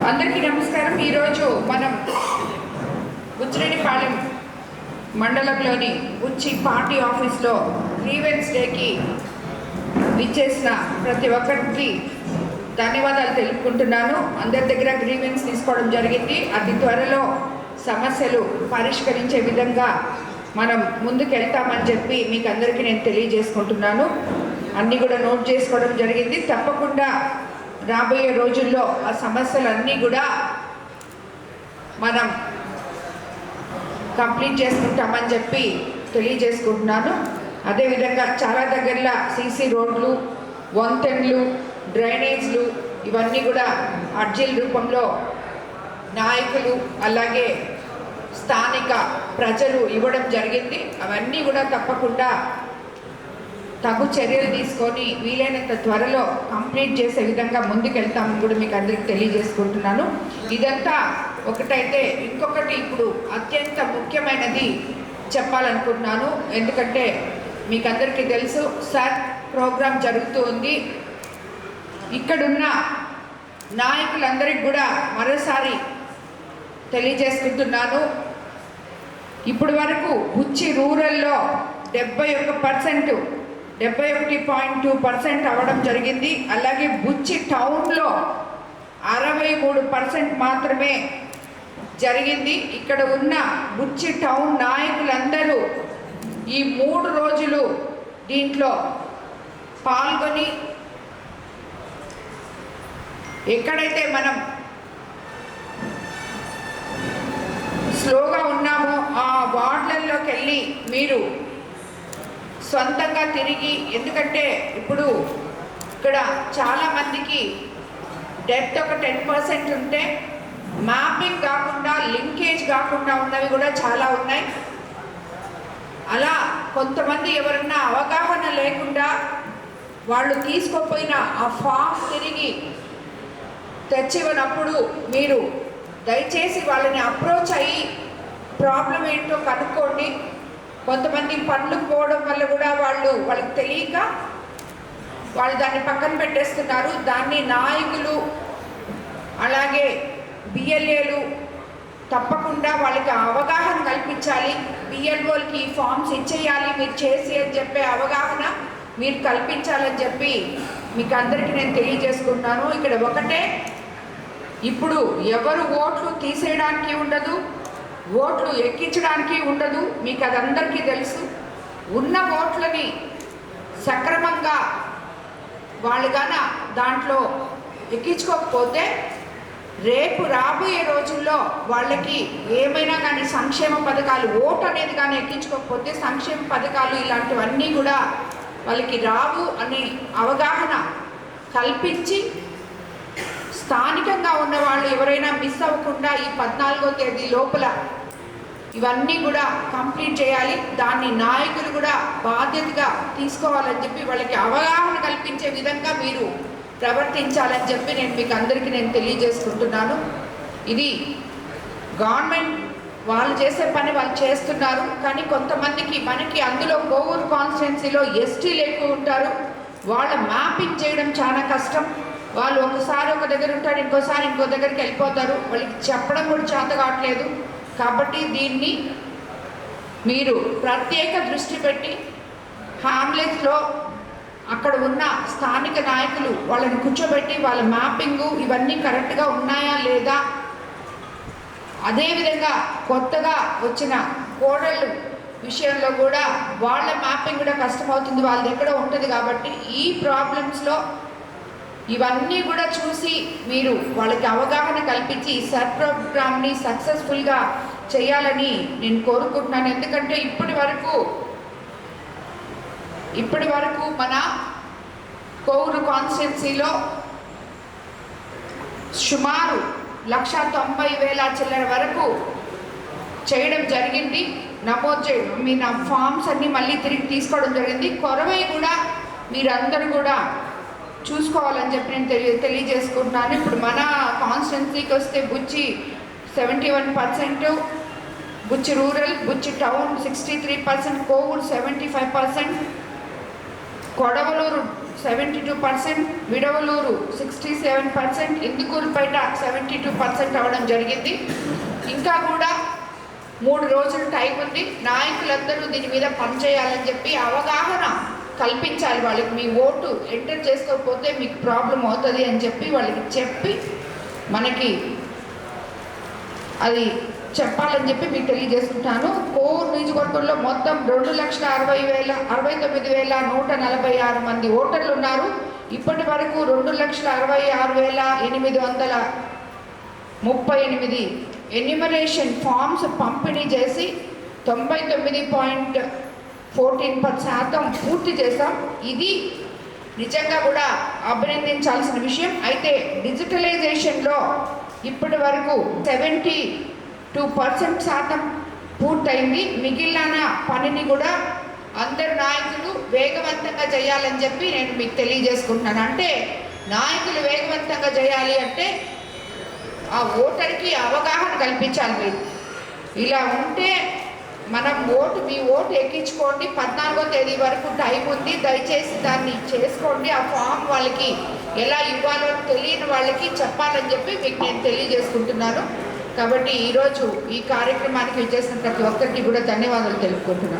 అందరికీ నమస్కారం. ఈరోజు మనం బుచ్చిరెడ్డిపాళెం మండలంలోని బుచ్చి పార్టీ ఆఫీస్లో గ్రీవెన్స్ డేకి ఇచ్చేసిన ప్రతి ఒక్కరికి ధన్యవాదాలు తెలుపుకుంటున్నాను. అందరి దగ్గర గ్రీవెన్స్ తీసుకోవడం జరిగింది. అతి త్వరలో సమస్యలు పరిష్కరించే విధంగా మనం ముందుకు వెళ్తామని చెప్పి మీకు అందరికీ నేను తెలియజేసుకుంటున్నాను. అన్నీ కూడా నోట్ చేసుకోవడం జరిగింది. తప్పకుండా రాబోయే రోజుల్లో ఆ సమస్యలన్నీ కూడా మనం కంప్లీట్ చేసుకుంటామని చెప్పి తెలియజేసుకుంటున్నాను. అదేవిధంగా చాలా దగ్గరలో సీసీ రోడ్లు, వంతెనలు, డ్రైనేజ్లు ఇవన్నీ కూడా అర్జీల రూపంలో నాయకులు అలాగే స్థానిక ప్రజలు ఇవ్వడం జరిగింది. అవన్నీ కూడా తప్పకుండా తగు చర్యలు తీసుకొని వీలైనంత త్వరలో కంప్లీట్ చేసే విధంగా ముందుకెళ్తామని కూడా మీకు అందరికీ తెలియజేసుకుంటున్నాను. ఇదంతా ఒకటైతే ఇంకొకటి ఇప్పుడు అత్యంత ముఖ్యమైనది చెప్పాలనుకుంటున్నాను. ఎందుకంటే మీకు అందరికీ తెలుసు సార్ ప్రోగ్రాం జరుగుతూ ఉంది. ఇక్కడున్న నాయకులందరికీ కూడా మరోసారి తెలియజేసుకుంటున్నాను. ఇప్పటి వరకు బుచ్చి రూరల్లో 71.2% అవ్వడం జరిగింది. అలాగే బుచ్చి టౌన్లో 63% మాత్రమే జరిగింది. ఇక్కడ ఉన్న బుచ్చి టౌన్ నాయకులందరూ ఈ 3 రోజులు దీంట్లో పాల్గొని ఎక్కడైతే మనం స్లోగా ఉన్నామో ఆ వార్డులలోకి వెళ్ళి మీరు సొంతంగా తిరిగి, ఎందుకంటే ఇప్పుడు ఇక్కడ చాలామందికి డెత్ ఒక 10% ఉంటే మ్యాపింగ్ కాకుండా లింకేజ్ కాకుండా ఉన్నవి కూడా చాలా ఉన్నాయి. అలా కొంతమంది ఎవరన్నా అవగాహన లేకుండా వాళ్ళు తీసుకోపోయిన ఆ ఫామ్ తిరిగి తెచ్చివనప్పుడు మీరు దయచేసి వాళ్ళని అప్రోచ్ అయ్యి ప్రాబ్లం ఏంటో కనుక్కోండి. కొంతమంది పనులు పోవడం వల్ల కూడా వాళ్ళకి తెలియక వాళ్ళు దాన్ని పక్కన పెట్టేస్తున్నారు. దాన్ని నాయకులు అలాగే బిఎల్ఏలు తప్పకుండా వాళ్ళకి అవగాహన కల్పించాలి. బిఎల్ఓలకి ఈ ఫామ్స్ ఇచ్చేయాలి మీరు చేసి అని చెప్పే అవగాహన మీరు కల్పించాలని చెప్పి మీకు అందరికీ నేను తెలియజేసుకుంటున్నాను. ఇక్కడ ఒకటే, ఇప్పుడు ఎవరు ఓట్లు తీసేయడానికి ఉండదు, ఓట్లు ఎక్కించడానికి ఉండదు. మీకు అది అందరికీ తెలుసు. ఉన్న ఓట్లని సక్రమంగా వాళ్ళు గాన దాంట్లో ఎక్కించుకోకపోతే రేపు రాబోయే రోజుల్లో వాళ్ళకి ఏమైనా కానీ సంక్షేమ పథకాలు, ఓటు అనేది కానీ ఎక్కించుకోకపోతే సంక్షేమ పథకాలు ఇలాంటివన్నీ కూడా వాళ్ళకి రావు అనే అవగాహన కల్పించి స్థానికంగా ఉన్న వాళ్ళు ఎవరైనా మిస్ అవ్వకుండా ఈ 14వ తేదీ లోపల ఇవన్నీ కూడా కంప్లీట్ చేయాలి. దాన్ని నాయకులు కూడా బాధ్యతగా తీసుకోవాలని చెప్పి వాళ్ళకి అవగాహన కల్పించే విధంగా మీరు ప్రవర్తించాలని చెప్పి మీకు అందరికీ నేను తెలియజేసుకుంటున్నాను. ఇది గవర్నమెంట్ వాళ్ళు చేసే పని వాళ్ళు చేస్తున్నారు. కానీ కొంతమందికి మనకి అందులో కోవూరు కాన్స్టిట్యున్సీలో ఎస్టీలు ఎక్కువ ఉంటారు. వాళ్ళ మ్యాపింగ్ చేయడం చాలా కష్టం. వాళ్ళు ఒకసారి ఒక దగ్గర ఉంటారు, ఇంకోసారి ఇంకో దగ్గరికి వెళ్ళిపోతారు. వాళ్ళకి చెప్పడం కూడా చేత కావట్లేదు. కాబట్టి దీన్ని మీరు ప్రత్యేక దృష్టి పెట్టి హామ్లెట్స్లో అక్కడ ఉన్న స్థానిక నాయకులు వాళ్ళని కూర్చోబెట్టి వాళ్ళ మ్యాపింగు ఇవన్నీ కరెక్ట్గా ఉన్నాయా లేదా, అదేవిధంగా కొత్తగా వచ్చిన కోడళ్ళు విషయంలో కూడా వాళ్ళ మ్యాపింగ్ కూడా కష్టమవుతుంది, వాళ్ళది ఎక్కడో ఉంటుంది. కాబట్టి ఈ ప్రాబ్లమ్స్లో ఇవన్నీ కూడా చూసి మీరు వాళ్ళకి అవగాహన కల్పించి ఈ సర్ ప్రోగ్రామ్ని సక్సెస్ఫుల్గా చేయాలని నేను కోరుకుంటున్నాను. ఎందుకంటే ఇప్పటి వరకు మన కోవూరు కాన్స్టిట్యున్సీలో సుమారు 1,90,000 చిల్లర వరకు చేయడం జరిగింది. నమోదు నా ఫామ్స్ అన్నీ మళ్ళీ తిరిగి తీసుకోవడం జరిగింది. కొరవై కూడా మీరందరూ కూడా చూసుకోవాలని చెప్పి నేను తెలియజేసుకుంటున్నాను. ఇప్పుడు మన కాన్స్టిట్యున్సీకి వస్తే బుచ్చి 71%, బుచ్చి రూరల్, బుచ్చి టౌన్ 63%, కోవూరు 75%, కొడవలూరు 72%, విడవలూరు 67%, ఇందుకూరుపేట 72% అవ్వడం జరిగింది. ఇంకా కూడా 3 రోజులు టైం ఉంది. నాయకులందరూ దీని మీద పనిచేయాలని చెప్పి అవగాహన కల్పించాలి. వాళ్ళకి మీ ఓటు ఎంటర్ చేసుకోకపోతే మీకు ప్రాబ్లం అవుతుంది అని చెప్పి వాళ్ళకి చెప్పి మనకి అది చెప్పాలని చెప్పి మీకు తెలియజేసుకుంటాను. కోర్ నియోజకవర్గంలో మొత్తం 2,69,146 మంది ఓటర్లు ఉన్నారు. ఇప్పటి వరకు 2,66,838 ఎన్యూమరేషన్ ఫామ్స్ పంపిణీ చేసి 99.14% పూర్తి చేశాం. ఇది నిజంగా కూడా అభినందించాల్సిన విషయం. అయితే డిజిటలైజేషన్లో ఇప్పటి వరకు 72% పూర్తయింది. మిగిలిన పనిని కూడా అందరు నాయకులు వేగవంతంగా చేయాలని చెప్పి నేను మీకు తెలియజేసుకుంటున్నాను. అంటే నాయకులు వేగవంతంగా చేయాలి అంటే ఆ ఓటర్కి అవగాహన కల్పించాలి. మీరు ఇలా ఉంటే మనం మీ ఓటు ఎక్కించుకోండి. 14వ తేదీ వరకు టైం ఉంది. దయచేసి దాన్ని చేసుకోండి. ఆ ఫామ్ వాళ్ళకి ఎలా ఇవ్వాలో తెలియని వాళ్ళకి చెప్పాలని చెప్పి మీకు నేను తెలియజేసుకుంటున్నాను. కాబట్టి ఈరోజు ఈ కార్యక్రమానికి విచ్చేసిన ప్రతి ఒక్కరికి కూడా ధన్యవాదాలు తెలుపుకుంటున్నాను.